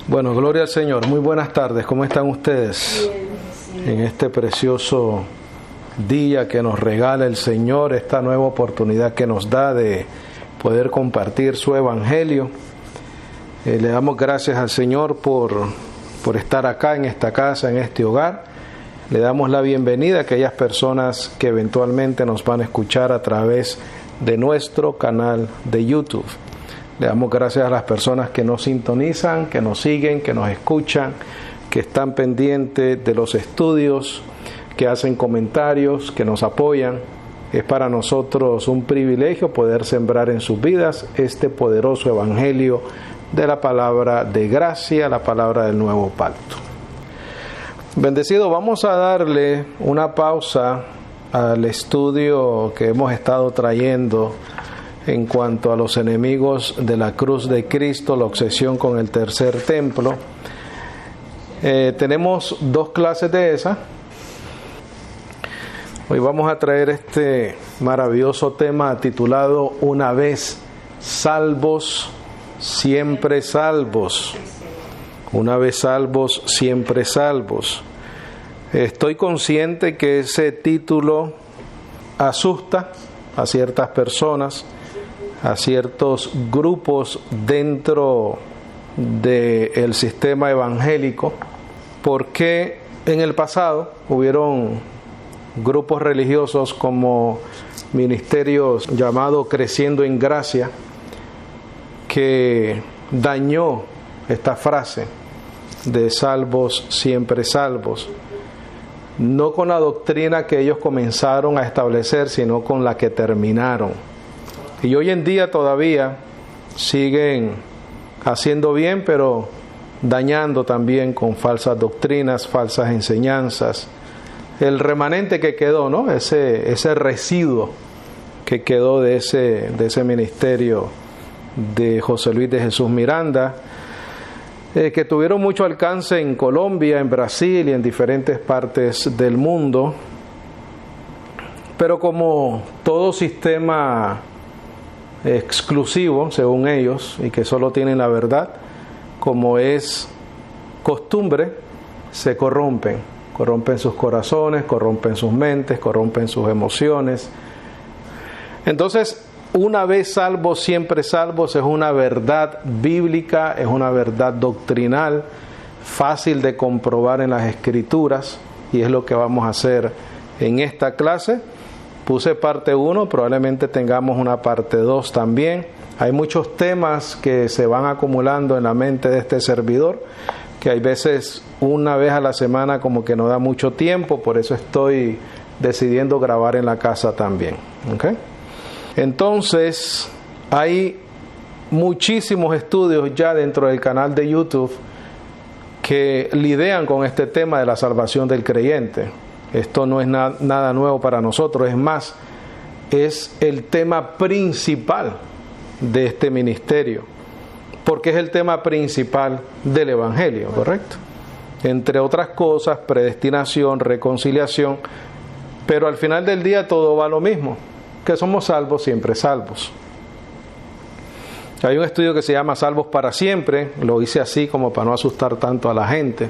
Bueno, gloria al Señor. Muy buenas tardes. ¿Cómo están ustedes? En este precioso día que nos regala el Señor, esta nueva oportunidad que nos da de poder compartir su evangelio. Le damos gracias al Señor por estar acá en esta casa, en este hogar. Le damos la bienvenida a aquellas personas que eventualmente nos van a escuchar a través de nuestro canal de YouTube. Le damos gracias a las personas que nos sintonizan, que nos siguen, que nos escuchan, que están pendientes de los estudios, que hacen comentarios, que nos apoyan. Es para nosotros un privilegio poder sembrar en sus vidas este poderoso evangelio de la palabra de gracia, la palabra del nuevo pacto. Bendecido, vamos a darle una pausa al estudio que hemos estado trayendo en cuanto a los enemigos de la cruz de Cristo, la obsesión con el tercer templo. Tenemos dos clases de esa. Hoy vamos a traer este maravilloso tema titulado Una vez salvos, siempre salvos. Una vez salvos, siempre salvos. Estoy consciente que ese título asusta a ciertas personas, a ciertos grupos dentro del sistema evangélico, porque en el pasado hubieron grupos religiosos como ministerios llamados Creciendo en Gracia, que dañó esta frase de salvos, siempre salvos, no con la doctrina que ellos comenzaron a establecer, sino con la que terminaron. Y hoy en día todavía siguen haciendo bien, pero dañando también con falsas doctrinas, falsas enseñanzas. El remanente que quedó, ¿no? Ese residuo que quedó de ese ministerio de José Luis de Jesús Miranda, que tuvieron mucho alcance en Colombia, en Brasil y en diferentes partes del mundo. Pero como todo sistema exclusivo, según ellos, y que solo tienen la verdad, como es costumbre, se corrompen sus corazones, corrompen sus mentes, corrompen sus emociones. Entonces, una vez salvos, siempre salvos es una verdad bíblica, es una verdad doctrinal, fácil de comprobar en las Escrituras, y es lo que vamos a hacer en esta clase. Puse parte 1, probablemente tengamos una parte 2 también. Hay muchos temas que se van acumulando en la mente de este servidor, que hay veces una vez a la semana como que no da mucho tiempo, por eso estoy decidiendo grabar en la casa también. ¿Okay? Entonces, hay muchísimos estudios ya dentro del canal de YouTube que lidian con este tema de la salvación del creyente. Esto no es nada nuevo para nosotros, es más, es el tema principal de este ministerio, porque es el tema principal del Evangelio, ¿correcto? Entre otras cosas, predestinación, reconciliación, pero al final del día todo va a lo mismo, que somos salvos, siempre salvos. Hay un estudio que se llama Salvos para Siempre, lo hice así como para no asustar tanto a la gente,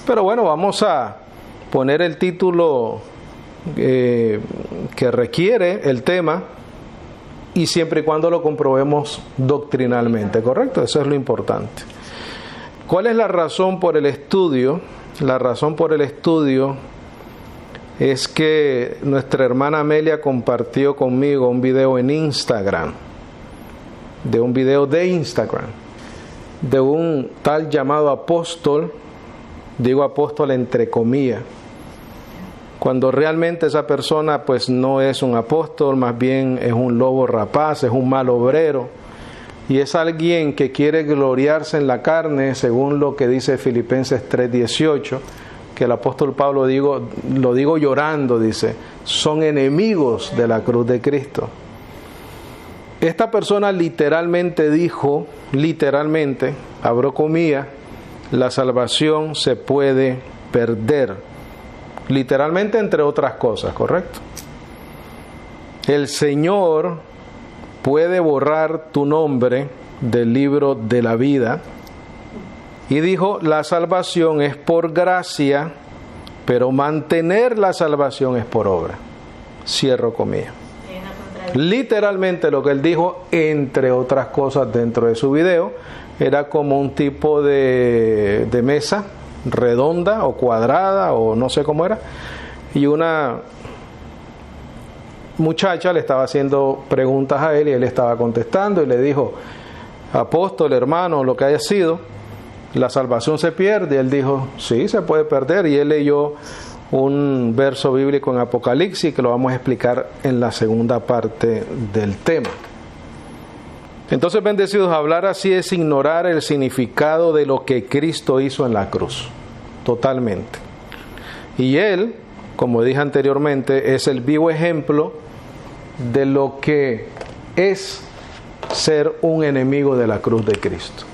pero bueno, vamos a poner el título que requiere el tema, y siempre y cuando lo comprobemos doctrinalmente, ¿correcto? Eso es lo importante. ¿Cuál es la razón por el estudio? La razón por el estudio es que nuestra hermana Amelia compartió conmigo un video en Instagram, de un tal llamado apóstol, digo apóstol entre comillas, cuando realmente esa persona pues no es un apóstol, más bien es un lobo rapaz, es un mal obrero, y es alguien que quiere gloriarse en la carne, según lo que dice Filipenses 3:18, que el apóstol Pablo lo digo llorando, dice, son enemigos de la cruz de Cristo. Esta persona literalmente dijo, abro comillas, la salvación se puede perder. Literalmente, entre otras cosas, ¿correcto? El Señor puede borrar tu nombre del libro de la vida Y dijo, la salvación es por gracia, pero mantener la salvación es por obra. Cierro comillas. Literalmente lo que él dijo, entre otras cosas dentro de su video, era como un tipo de mesa redonda o cuadrada o no sé cómo era, y una muchacha le estaba haciendo preguntas a él y él estaba contestando y le dijo, apóstol, hermano, lo que haya sido, la salvación se pierde. Y él dijo, sí, se puede perder, y él leyó un verso bíblico en Apocalipsis que lo vamos a explicar en la segunda parte del tema. Entonces, bendecidos, hablar así es ignorar el significado de lo que Cristo hizo en la cruz, totalmente. Y Él, como dije anteriormente, es el vivo ejemplo de lo que es ser un enemigo de la cruz de Cristo.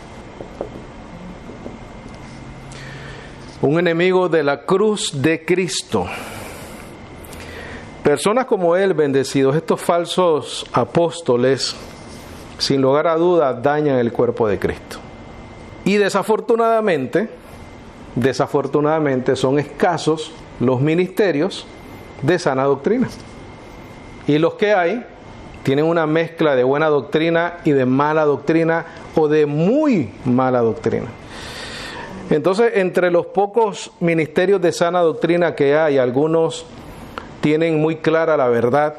Un enemigo de la cruz de Cristo. Personas como Él, bendecidos, estos falsos apóstoles, sin lugar a dudas, dañan el cuerpo de Cristo. Y desafortunadamente son escasos los ministerios de sana doctrina. Y los que hay tienen una mezcla de buena doctrina y de mala doctrina o de muy mala doctrina. Entonces, entre los pocos ministerios de sana doctrina que hay, algunos tienen muy clara la verdad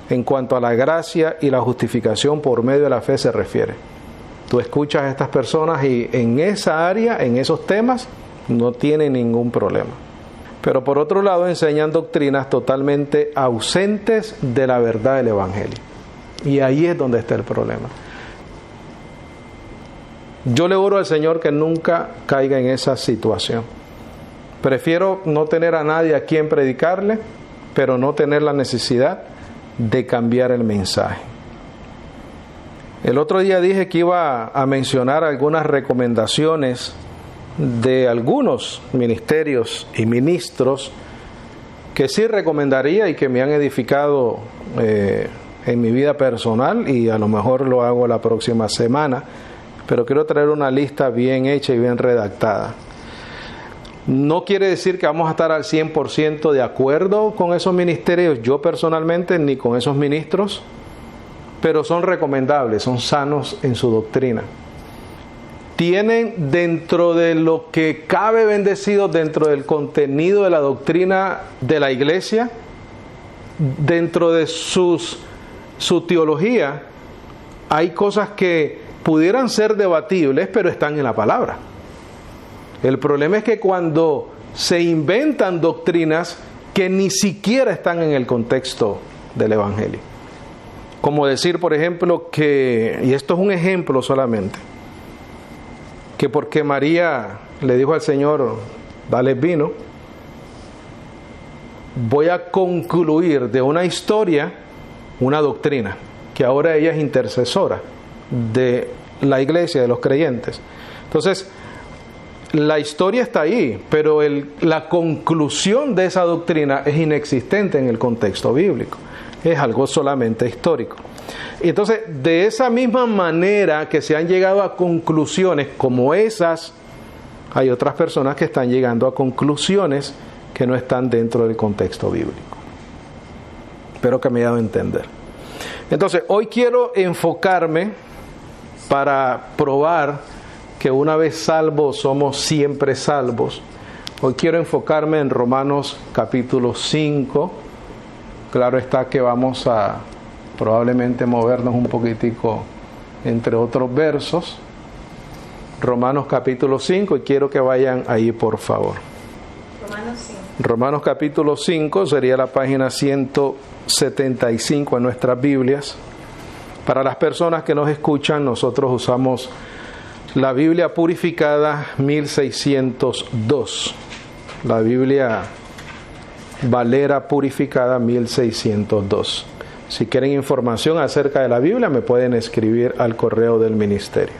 en cuanto a la gracia y la justificación por medio de la fe se refiere. Tú escuchas a estas personas y en esa área, en esos temas, no tienen ningún problema. Pero por otro lado enseñan doctrinas totalmente ausentes de la verdad del Evangelio. Y ahí es donde está el problema. Yo le oro al Señor que nunca caiga en esa situación. Prefiero no tener a nadie a quien predicarle, pero no tener la necesidad de cambiar el mensaje. El otro día dije que iba a mencionar algunas recomendaciones de algunos ministerios y ministros que sí recomendaría y que me han edificado en mi vida personal, y a lo mejor lo hago la próxima semana, pero quiero traer una lista bien hecha y bien redactada. No quiere decir que vamos a estar al 100% de acuerdo con esos ministerios, yo personalmente, ni con esos ministros, pero son recomendables, son sanos en su doctrina. Tienen dentro de lo que cabe, bendecidos, dentro del contenido de la doctrina de la iglesia, dentro de su teología, hay cosas que pudieran ser debatibles, pero están en la palabra. El problema es que cuando se inventan doctrinas que ni siquiera están en el contexto del Evangelio. Como decir, por ejemplo, que, y esto es un ejemplo solamente, que porque María le dijo al Señor, dale vino, voy a concluir de una historia una doctrina, que ahora ella es intercesora de la iglesia, de los creyentes. Entonces, la historia está ahí, pero la conclusión de esa doctrina es inexistente en el contexto bíblico. Es algo solamente histórico. Y entonces, de esa misma manera que se han llegado a conclusiones como esas, hay otras personas que están llegando a conclusiones que no están dentro del contexto bíblico. Espero que me haya dado a entender. Entonces, hoy quiero enfocarme para probar que una vez salvos somos siempre salvos. Hoy quiero enfocarme en Romanos capítulo 5. Claro está que vamos a probablemente movernos un poquitico entre otros versos. Romanos capítulo 5, y quiero que vayan ahí, por favor. Romanos capítulo 5 sería la página 175 en nuestras Biblias. Para las personas que nos escuchan, nosotros usamos la Biblia purificada 1602. La Biblia Valera purificada 1602. Si quieren información acerca de la Biblia, me pueden escribir al correo del ministerio.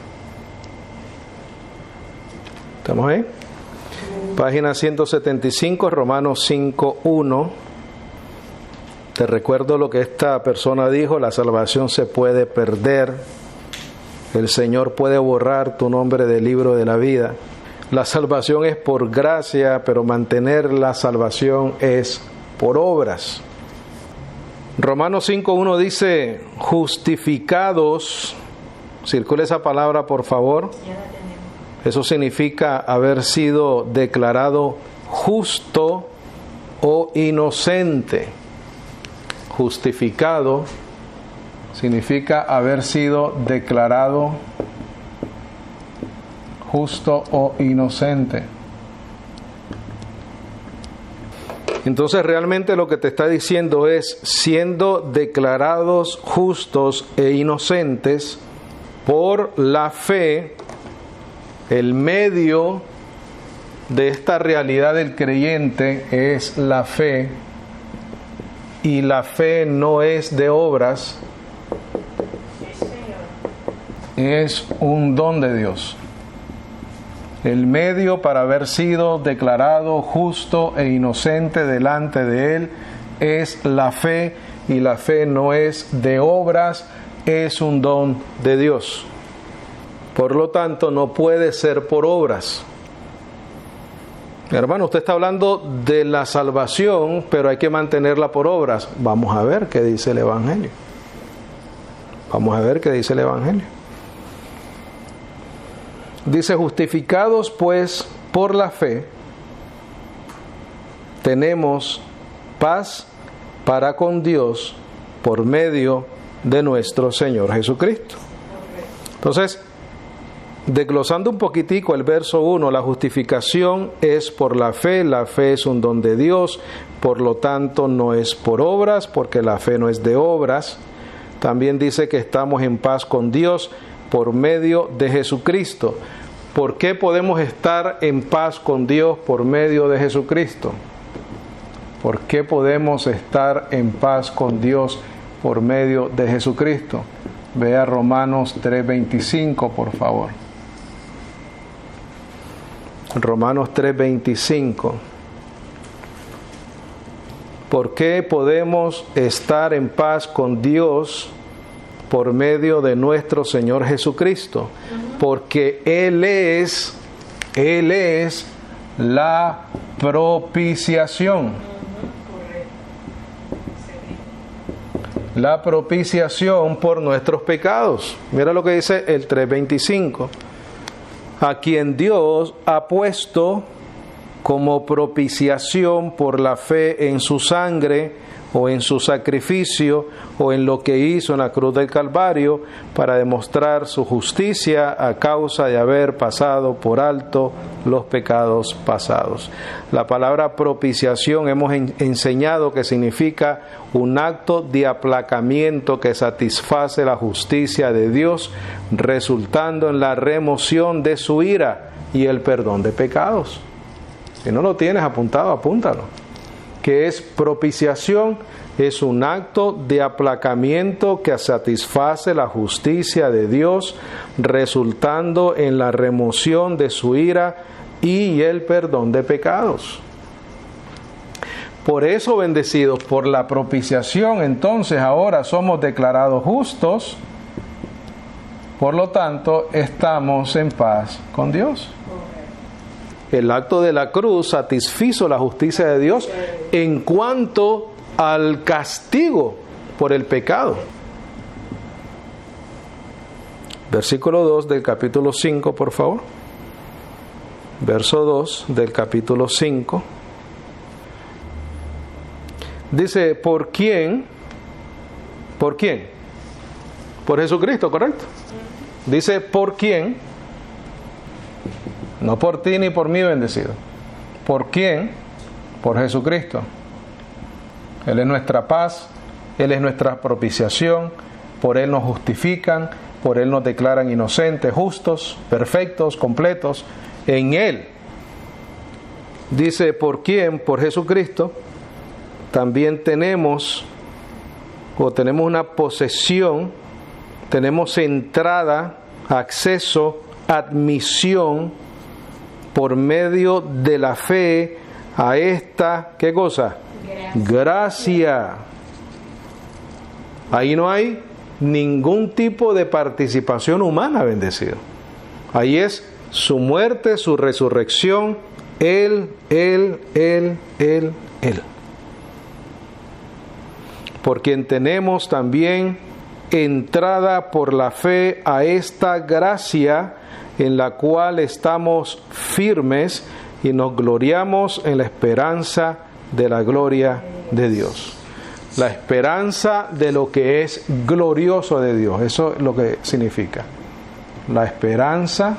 ¿Estamos ahí? Página 175, Romanos 5:1. Te recuerdo lo que esta persona dijo: la salvación se puede perder. El Señor puede borrar tu nombre del libro de la vida. La salvación es por gracia, pero mantener la salvación es por obras. Romanos 5:1 dice, justificados, circula esa palabra por favor. Eso significa haber sido declarado justo o inocente. Justificado significa haber sido declarado justo o inocente. Entonces realmente lo que te está diciendo es, siendo declarados justos e inocentes por la fe, el medio de esta realidad del creyente es la fe, y la fe no es de obras, es un don de Dios. El medio para haber sido declarado justo e inocente delante de Él es la fe, y la fe no es de obras, es un don de Dios. Por lo tanto, no puede ser por obras. Hermano, usted está hablando de la salvación, pero hay que mantenerla por obras. Vamos a ver qué dice el Evangelio. Vamos a ver qué dice el Evangelio. Dice, justificados pues por la fe, tenemos paz para con Dios por medio de nuestro Señor Jesucristo. Entonces, desglosando un poquitico el verso 1, la justificación es por la fe es un don de Dios, por lo tanto no es por obras, porque la fe no es de obras. También dice que estamos en paz con Dios por medio de Jesucristo. ¿Por qué podemos estar en paz con Dios por medio de Jesucristo? ¿Por qué podemos estar en paz con Dios por medio de Jesucristo? Vea Romanos 3:25, por favor. Romanos 3:25. ¿Por qué podemos estar en paz con Dios por medio de nuestro Señor Jesucristo? Porque Él es la propiciación. La propiciación por nuestros pecados. Mira lo que dice el 3:25. A quien Dios ha puesto como propiciación por la fe en su sangre, o en su sacrificio, o en lo que hizo en la cruz del Calvario, para demostrar su justicia a causa de haber pasado por alto los pecados pasados. La palabra propiciación hemos enseñado que significa un acto de aplacamiento que satisface la justicia de Dios, resultando en la remoción de su ira y el perdón de pecados. Si no lo tienes apuntado, apúntalo. Que es propiciación, es un acto de aplacamiento que satisface la justicia de Dios, resultando en la remoción de su ira y el perdón de pecados. Por eso, bendecidos, por la propiciación, entonces ahora somos declarados justos, por lo tanto estamos en paz con Dios. El acto de la cruz satisfizo la justicia de Dios en cuanto al castigo por el pecado. Versículo 2 del capítulo 5, por favor. Verso 2 del capítulo 5. Dice, ¿por quién? ¿Por quién? Por Jesucristo, ¿correcto? Dice, ¿por quién? No por ti ni por mí, bendecido. ¿Por quién? Por Jesucristo. Él es nuestra paz, Él es nuestra propiciación, por Él nos justifican, por Él nos declaran inocentes, justos, perfectos, completos, en Él. Dice, ¿por quién? Por Jesucristo. También tenemos una posesión, tenemos entrada, acceso, admisión, por medio de la fe a esta, ¿qué cosa? Gracia. Ahí no hay ningún tipo de participación humana, bendecido. Ahí es su muerte, su resurrección, Él. Por quien tenemos también entrada por la fe a esta gracia en la cual estamos firmes y nos gloriamos en la esperanza de la gloria de Dios. La esperanza de lo que es glorioso de Dios, eso es lo que significa. La esperanza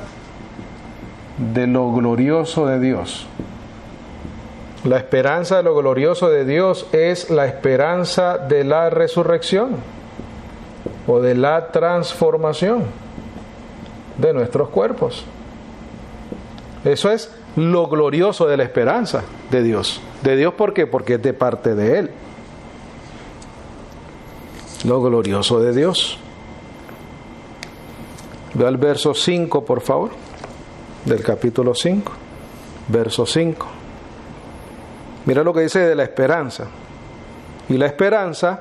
de lo glorioso de Dios. La esperanza de lo glorioso de Dios es la esperanza de la resurrección o de la transformación de nuestros cuerpos. Eso es lo glorioso de la esperanza de Dios. ¿De Dios por qué? Porque es de parte de Él. Lo glorioso de Dios. Ve al verso 5, por favor, del capítulo 5, verso 5. Mira lo que dice de la esperanza. Y la esperanza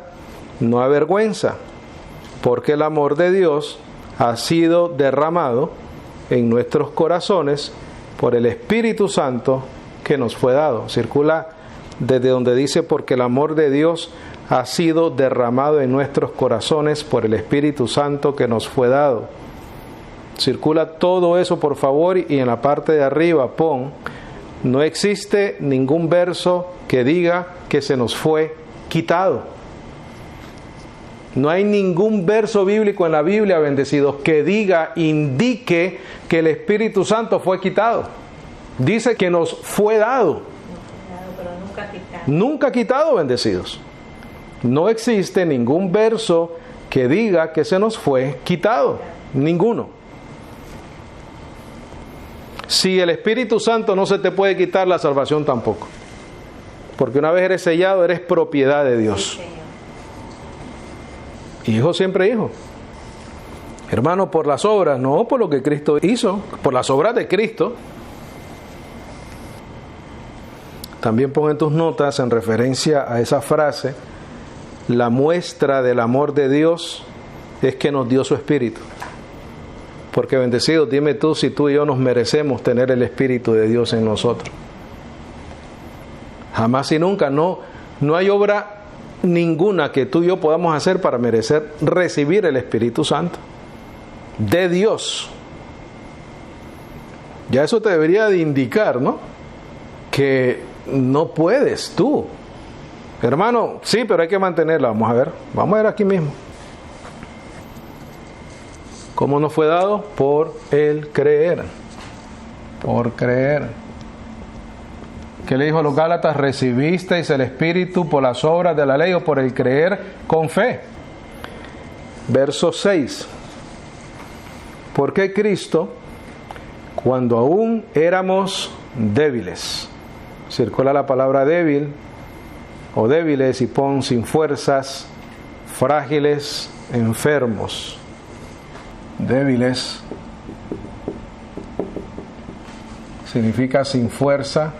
no avergüenza, porque el amor de Dios ha sido derramado en nuestros corazones por el Espíritu Santo que nos fue dado. Circula desde donde dice porque el amor de Dios ha sido derramado en nuestros corazones por el Espíritu Santo que nos fue dado. Circula todo eso, por favor, y en la parte de arriba pon: no existe ningún verso que diga que se nos fue quitado. No hay ningún verso bíblico en la Biblia, bendecidos, que indique que el Espíritu Santo fue quitado. Dice que nos fue dado. Pero nunca quitado. Nunca quitado, bendecidos. No existe ningún verso que diga que se nos fue quitado. Ninguno. Si el Espíritu Santo no se te puede quitar, la salvación tampoco. Porque una vez eres sellado, eres propiedad de Dios. Hijo siempre hijo. Hermano, por las obras, no por lo que Cristo hizo, por las obras de Cristo. También pon en tus notas, en referencia a esa frase, la muestra del amor de Dios es que nos dio su Espíritu. Porque bendecidos, dime tú si tú y yo nos merecemos tener el Espíritu de Dios en nosotros. Jamás y nunca, no hay obra ninguna que tú y yo podamos hacer para merecer recibir el Espíritu Santo de Dios. Ya eso te debería de indicar, ¿no? Que no puedes tú. Hermano, sí, pero hay que mantenerla. Vamos a ver aquí mismo. ¿Cómo nos fue dado? Por el creer. Por creer. ¿Qué le dijo a los Gálatas? ¿Recibisteis el Espíritu por las obras de la ley o por el creer con fe? Verso 6. Porque Cristo, cuando aún éramos débiles, circula la palabra débil o débiles y pon sin fuerzas, frágiles, enfermos. Débiles significa sin fuerza,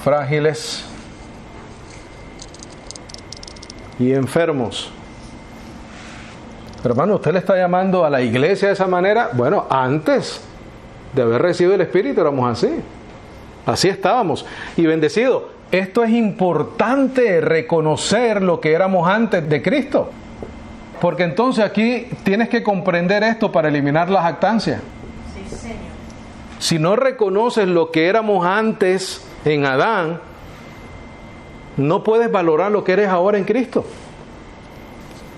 frágiles y enfermos. Hermano, ¿usted le está llamando a la iglesia de esa manera? Bueno, antes de haber recibido el Espíritu éramos así. Así estábamos. Y bendecido, esto es importante, reconocer lo que éramos antes de Cristo. Porque entonces aquí tienes que comprender esto para eliminar la jactancia. Sí, Señor. Si no reconoces lo que éramos antes en Adán, no puedes valorar lo que eres ahora en Cristo.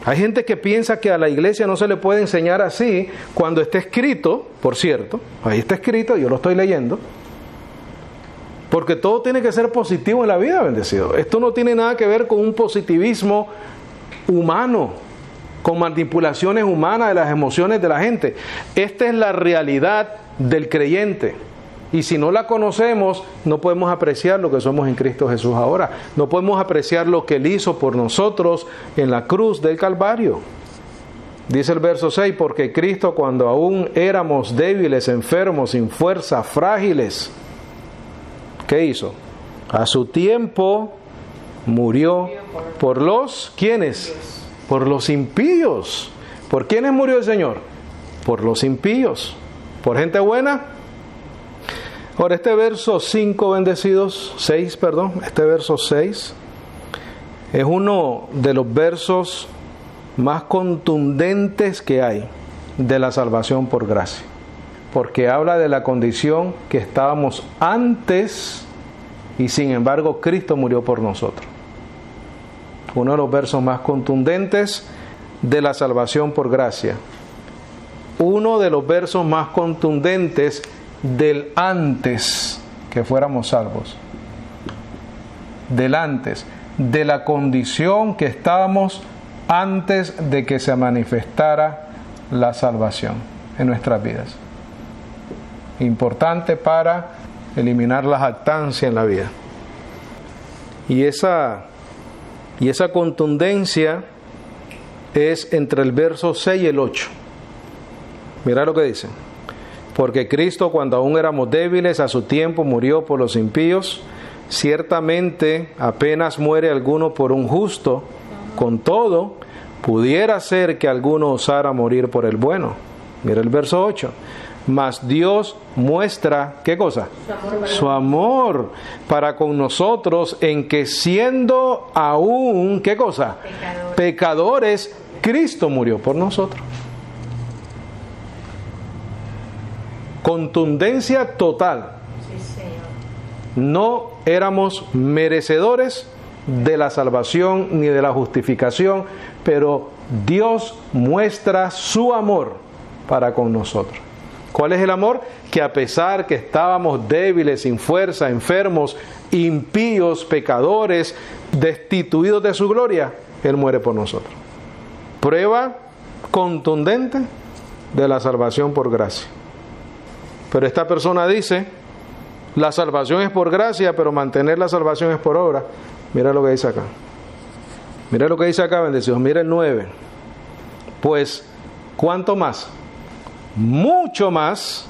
Hay gente que piensa que a la iglesia no se le puede enseñar así cuando está escrito, por cierto, ahí está escrito, yo lo estoy leyendo, porque todo tiene que ser positivo en la vida, bendecido. Esto no tiene nada que ver con un positivismo humano, con manipulaciones humanas de las emociones de la gente. Esta es la realidad del creyente. Y si no la conocemos, no podemos apreciar lo que somos en Cristo Jesús ahora. No podemos apreciar lo que Él hizo por nosotros en la cruz del Calvario. Dice el verso 6, porque Cristo, cuando aún éramos débiles, enfermos, sin fuerza, frágiles, ¿qué hizo? A su tiempo murió por los, ¿quiénes? Por los impíos. ¿Por quiénes murió el Señor? por los impíos. ¿Por gente buena? Ahora este verso 6, este verso 6 es uno de los versos más contundentes que hay de la salvación por gracia, porque habla de la condición que estábamos antes y sin embargo Cristo murió por nosotros. Uno de los versos más contundentes de la salvación por gracia. Uno de los versos más contundentes del antes que fuéramos salvos. Del antes, de la condición que estábamos antes de que se manifestara la salvación en nuestras vidas. Importante para eliminar la jactancia en la vida. Y esa contundencia es entre el verso 6 y el 8. Mira lo que dice. Porque Cristo, cuando aún éramos débiles, a su tiempo murió por los impíos. Ciertamente apenas muere alguno por un justo. Con todo, pudiera ser que alguno osara morir por el bueno. Mira el verso 8. Mas Dios muestra, ¿qué cosa? Su amor para con nosotros, en que siendo aún, ¿qué cosa? Pecadores, Cristo murió por nosotros. Contundencia total. Sí, Señor. No éramos merecedores de la salvación ni de la justificación, pero Dios muestra su amor para con nosotros. ¿Cuál es el amor? Que a pesar que estábamos débiles, sin fuerza, enfermos, impíos, pecadores, destituidos de su gloria, Él muere por nosotros. Prueba contundente de la salvación por gracia. Pero esta persona dice, la salvación es por gracia, pero mantener la salvación es por obra. Mira lo que dice acá. Mira lo que dice acá, bendecidos. Mira el 9. Pues, ¿cuánto más? Mucho más,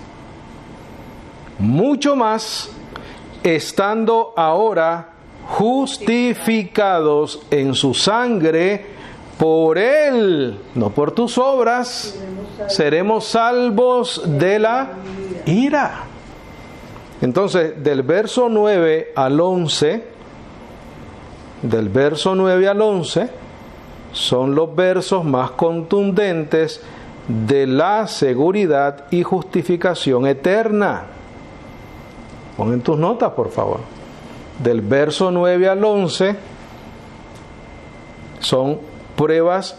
estando ahora justificados en su sangre, por Él, no por tus obras, seremos salvos de la ira. Entonces, del verso 9 al 11, son los versos más contundentes de la seguridad y justificación eterna. Pon en tus notas, por favor. Del verso 9 al 11 son pruebas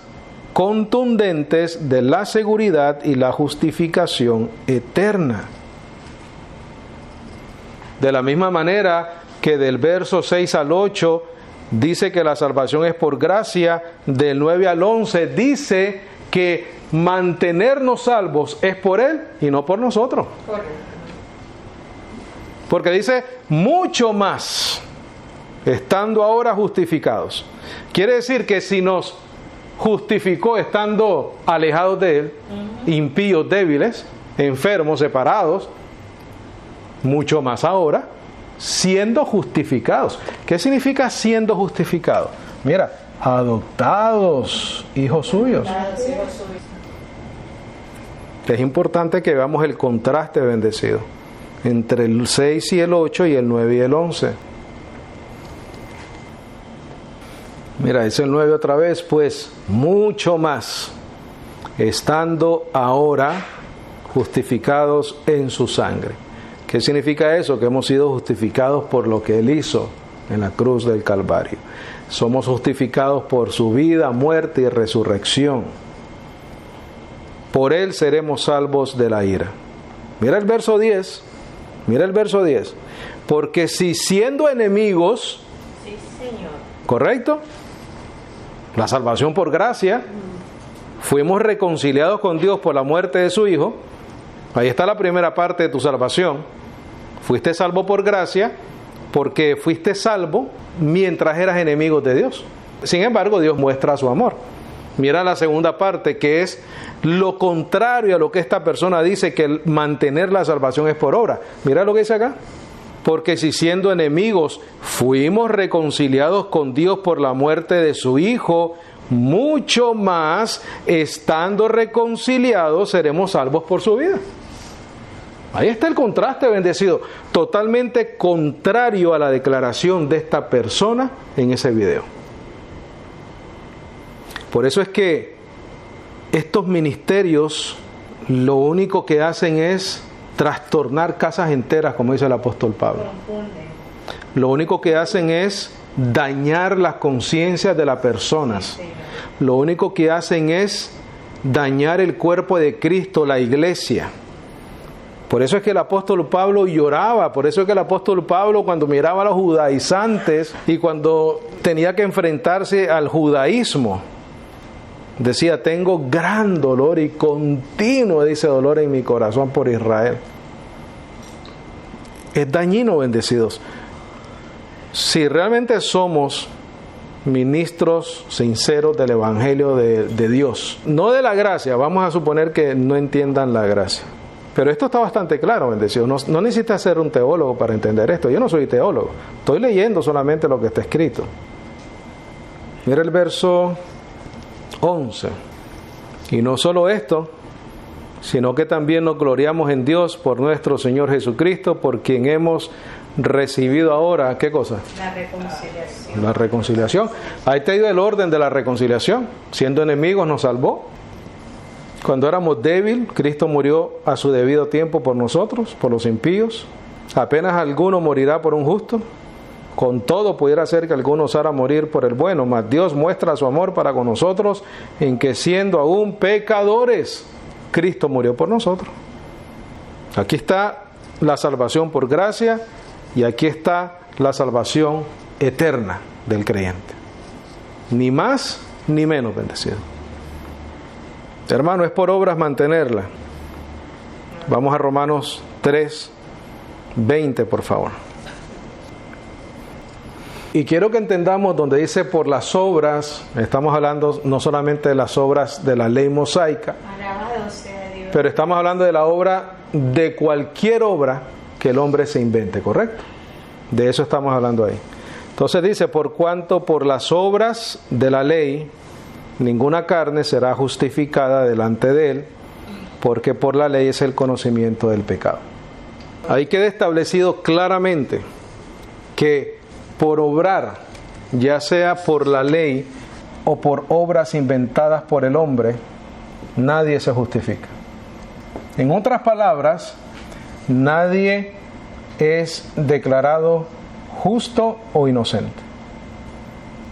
contundentes de la seguridad y la justificación eterna. De la misma manera que del verso 6 al 8 dice que la salvación es por gracia, del 9 al 11 dice que mantenernos salvos es por Él y no por nosotros. Porque dice mucho más, estando ahora justificados. Quiere decir que si nos justificó estando alejados de Él, impíos, débiles, enfermos, separados, mucho más ahora, siendo justificados. ¿Qué significa siendo justificados? Mira, adoptados, hijos suyos. Es importante que veamos el contraste, bendecido, entre el 6 y el 8 y el 9 y el 11. Mira, dice el 9 otra vez, pues mucho más, estando ahora justificados en su sangre. ¿Qué significa eso? Que hemos sido justificados por lo que Él hizo en la cruz del Calvario. Somos justificados por su vida, muerte y resurrección. Por Él seremos salvos de la ira. Mira el verso 10. Mira el verso 10. Porque si siendo enemigos, Sí, Señor. ¿correcto? La salvación por gracia, fuimos reconciliados con Dios por la muerte de su Hijo. Ahí está la primera parte de tu salvación. Fuiste salvo por gracia, porque fuiste salvo mientras eras enemigos de Dios. Sin embargo, Dios muestra su amor. Mira la segunda parte, que es lo contrario a lo que esta persona dice, que mantener la salvación es por obra. Mira lo que dice acá. Porque si siendo enemigos fuimos reconciliados con Dios por la muerte de su Hijo, mucho más, estando reconciliados, seremos salvos por su vida. Ahí está el contraste, bendecido, totalmente contrario a la declaración de esta persona en ese video. Por eso es que estos ministerios lo único que hacen es trastornar casas enteras, como dice el apóstol Pablo. Lo único que hacen es dañar las conciencias de las personas. Lo único que hacen es dañar el cuerpo de Cristo, la iglesia. Por eso es que el apóstol Pablo lloraba, por eso es que el apóstol Pablo, cuando miraba a los judaizantes y cuando tenía que enfrentarse al judaísmo, decía: tengo gran dolor y continuo, dice, dolor en mi corazón por Israel. Es dañino, bendecidos. Si realmente somos ministros sinceros del Evangelio de Dios, no de la gracia, vamos a suponer que no entiendan la gracia. Pero esto está bastante claro, bendecido. No necesitas ser un teólogo para entender esto. Yo no soy teólogo. Estoy leyendo solamente lo que está escrito. Mira el verso 11. Y no solo esto, sino que también nos gloriamos en Dios por nuestro Señor Jesucristo, por quien hemos recibido ahora, ¿qué cosa? La reconciliación. La reconciliación. Ahí te dio el orden de la reconciliación. Siendo enemigos nos salvó. Cuando éramos débiles, Cristo murió a su debido tiempo por nosotros, por los impíos. Apenas alguno morirá por un justo. Con todo pudiera ser que alguno osara morir por el bueno, mas Dios muestra su amor para con nosotros en que siendo aún pecadores, Cristo murió por nosotros. Aquí está la salvación por gracia y aquí está la salvación eterna del creyente. Ni más ni menos, bendecido. Hermano, es por obras mantenerla. Vamos a Romanos 3:20, por favor. Y quiero que entendamos donde dice por las obras, estamos hablando no solamente de las obras de la ley mosaica, Alabado sea Dios. pero estamos hablando de la obra, de cualquier obra que el hombre se invente, ¿correcto? De eso estamos hablando ahí. Entonces dice, por cuanto por las obras de la ley ninguna carne será justificada delante de él, porque por la ley es el conocimiento del pecado. Ahí queda establecido claramente que por obrar, ya sea por la ley o por obras inventadas por el hombre, nadie se justifica. En otras palabras, nadie es declarado justo o inocente.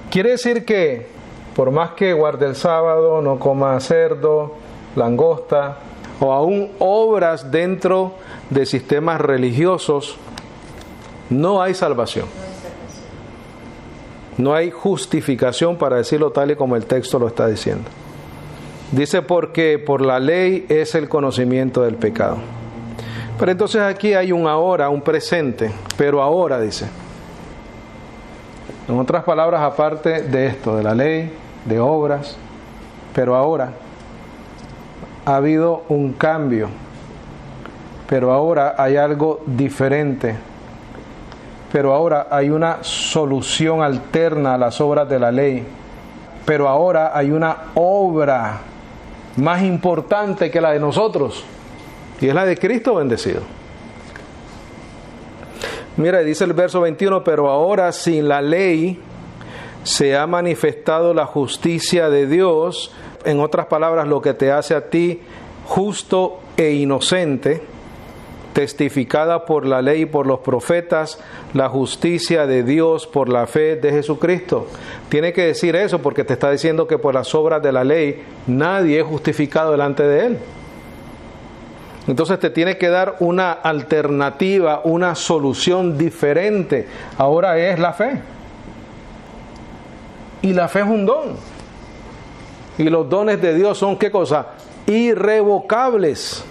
Quiere decir que por más que guarde el sábado, no coma cerdo, langosta, o aún obras dentro de sistemas religiosos, no hay salvación. No hay justificación, para decirlo tal y como el texto lo está diciendo. Dice, porque por la ley es el conocimiento del pecado. Pero entonces aquí hay un ahora, un presente, pero ahora dice. En otras palabras, aparte de esto, de la ley, de obras, pero ahora ha habido un cambio, pero ahora hay algo diferente, pero ahora hay una solución alterna a las obras de la ley, pero ahora hay una obra más importante que la de nosotros, y es la de Cristo bendecido. Mira, dice el verso 21, pero ahora sin la ley se ha manifestado la justicia de Dios, en otras palabras, lo que te hace a ti justo e inocente, testificada por la ley y por los profetas, la justicia de Dios por la fe de Jesucristo. Tiene que decir eso porque te está diciendo que por las obras de la ley nadie es justificado delante de Él. Entonces te tiene que dar una alternativa, una solución diferente. Ahora es la fe. Y la fe es un don. Y los dones de Dios son, ¿qué cosa? Irrevocables.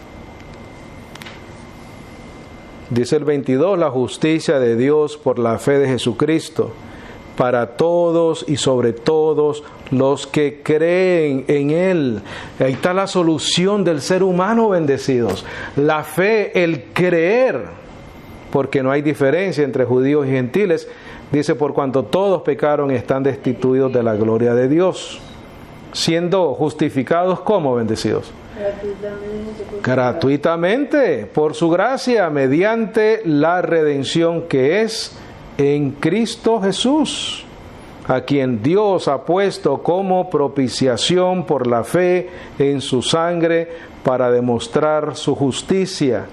Dice el 22, la justicia de Dios por la fe de Jesucristo, para todos y sobre todos los que creen en Él. Ahí está la solución del ser humano, bendecidos. La fe, el creer, porque no hay diferencia entre judíos y gentiles. Dice, por cuanto todos pecaron y están destituidos de la gloria de Dios. siendo justificados como bendecidos. Gratuitamente, por su gracia, mediante la redención que es en Cristo Jesús, a quien Dios ha puesto como propiciación por la fe en su sangre para demostrar su justicia,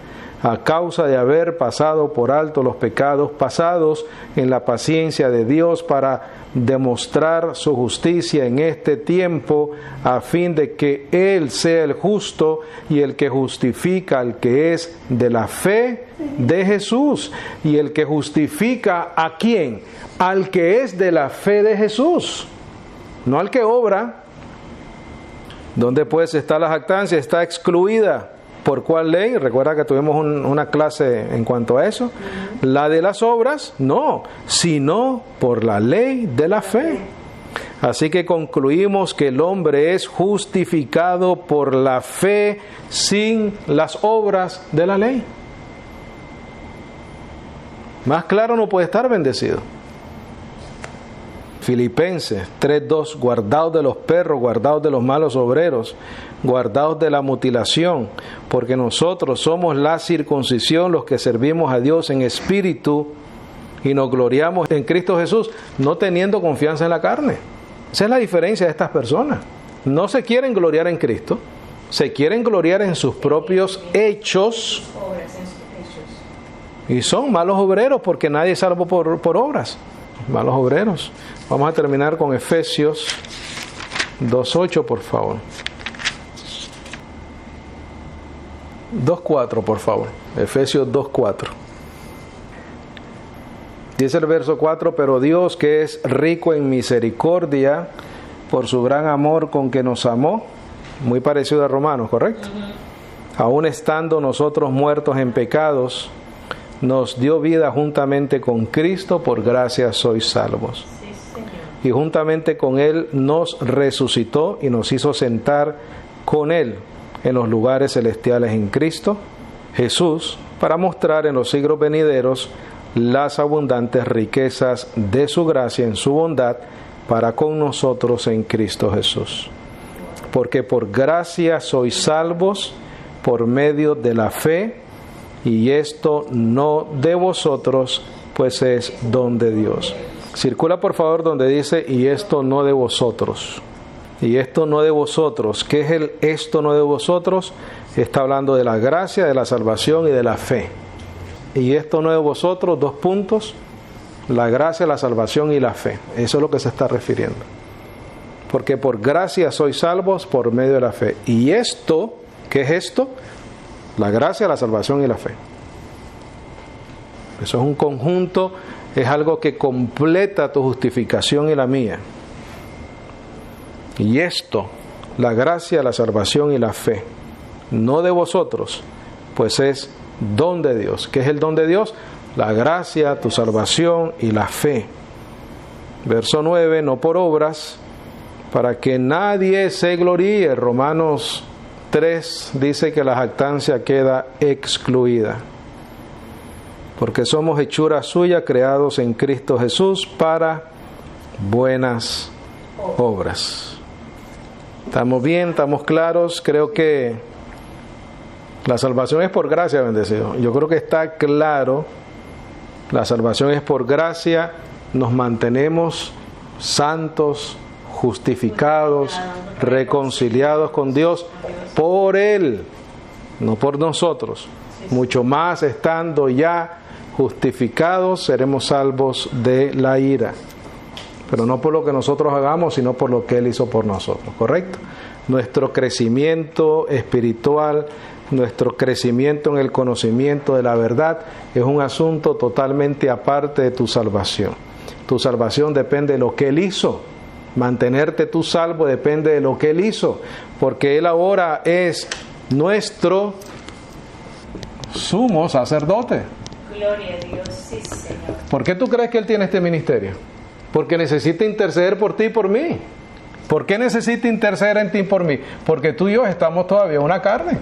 a causa de haber pasado por alto los pecados pasados en la paciencia de Dios para demostrar su justicia en este tiempo, a fin de que Él sea el justo y el que justifica al que es de la fe de Jesús. ¿Y el que justifica a quién? Al que es de la fe de Jesús, no al que obra. ¿Dónde pues está la jactancia? Está excluida. ¿Por cuál ley? Recuerda que tuvimos una clase en cuanto a eso. La de las obras, no, sino por la ley de la fe. Así que concluimos que el hombre es justificado por la fe sin las obras de la ley. Más claro no puede estar, bendecido. Filipenses 3:2, guardaos de los perros, guardaos de los malos obreros, guardaos de la mutilación, porque nosotros somos la circuncisión, los que servimos a Dios en espíritu y nos gloriamos en Cristo Jesús, no teniendo confianza en la carne. Esa es la diferencia de estas personas. No se quieren gloriar en Cristo, se quieren gloriar en sus propios hechos y son malos obreros porque nadie es salvo por obras. Malos obreros. Vamos a terminar con Efesios 2:8, por favor. 2:4, por favor. Efesios 2:4. Dice el verso 4, pero Dios, que es rico en misericordia, por su gran amor con que nos amó, muy parecido a Romanos, ¿correcto? Aún estando nosotros muertos en pecados, nos dio vida juntamente con Cristo, por gracia sois salvos. Y juntamente con Él nos resucitó y nos hizo sentar con Él en los lugares celestiales en Cristo Jesús, para mostrar en los siglos venideros las abundantes riquezas de su gracia en su bondad para con nosotros en Cristo Jesús. Porque por gracia sois salvos por medio de la fe, y esto no de vosotros, pues es don de Dios. Circula por favor donde dice, y esto no de vosotros. Y esto no de vosotros. ¿Qué es el esto no de vosotros? Está hablando de la gracia, de la salvación y de la fe. Y esto no de vosotros, 2 puntos, la gracia, la salvación y la fe. Eso es lo que se está refiriendo. Porque por gracia sois salvos por medio de la fe. Y esto, ¿qué es esto? La gracia, la salvación y la fe. Eso es un conjunto, es algo que completa tu justificación y la mía. Y esto, la gracia, la salvación y la fe, no de vosotros, pues es don de Dios. ¿Qué es el don de Dios? La gracia, tu salvación y la fe. Verso 9, no por obras, para que nadie se gloríe. Romanos 3 dice que la jactancia queda excluida. Porque somos hechura suya, creados en Cristo Jesús para buenas obras. ¿Estamos bien? ¿Estamos claros? Creo que la salvación es por gracia, bendecido. Yo creo que está claro. La salvación es por gracia. Nos mantenemos santos, justificados, reconciliados con Dios por Él, no por nosotros. Mucho más estando ya justificados, seremos salvos de la ira. Pero no por lo que nosotros hagamos, sino por lo que Él hizo por nosotros, ¿correcto? Nuestro crecimiento espiritual, nuestro crecimiento en el conocimiento de la verdad es un asunto totalmente aparte de tu salvación. Tu salvación depende de lo que Él hizo. Mantenerte tú salvo depende de lo que Él hizo, porque Él ahora es nuestro sumo sacerdote. Gloria a Dios, sí, Señor. ¿Por qué tú crees que Él tiene este ministerio? Porque necesita interceder por ti y por mí. ¿Por qué necesita interceder en ti y por mí? Porque tú y yo estamos todavía en una carne.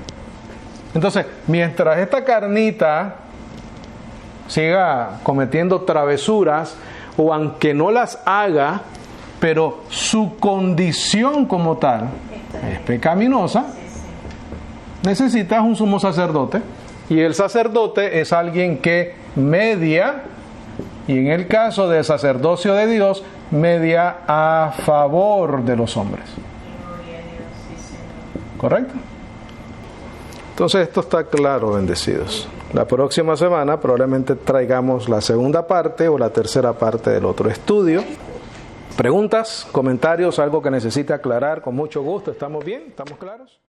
Entonces, mientras esta carnita siga cometiendo travesuras, o aunque no las haga, pero su condición como tal es pecaminosa, necesitas un sumo sacerdote, y el sacerdote es alguien que media, y en el caso del sacerdocio de Dios, media a favor de los hombres. ¿Correcto? Entonces esto está claro, bendecidos. La próxima semana probablemente traigamos la segunda parte o la tercera parte del otro estudio. Preguntas, comentarios, algo que necesite aclarar, con mucho gusto. ¿Estamos bien? ¿Estamos claros?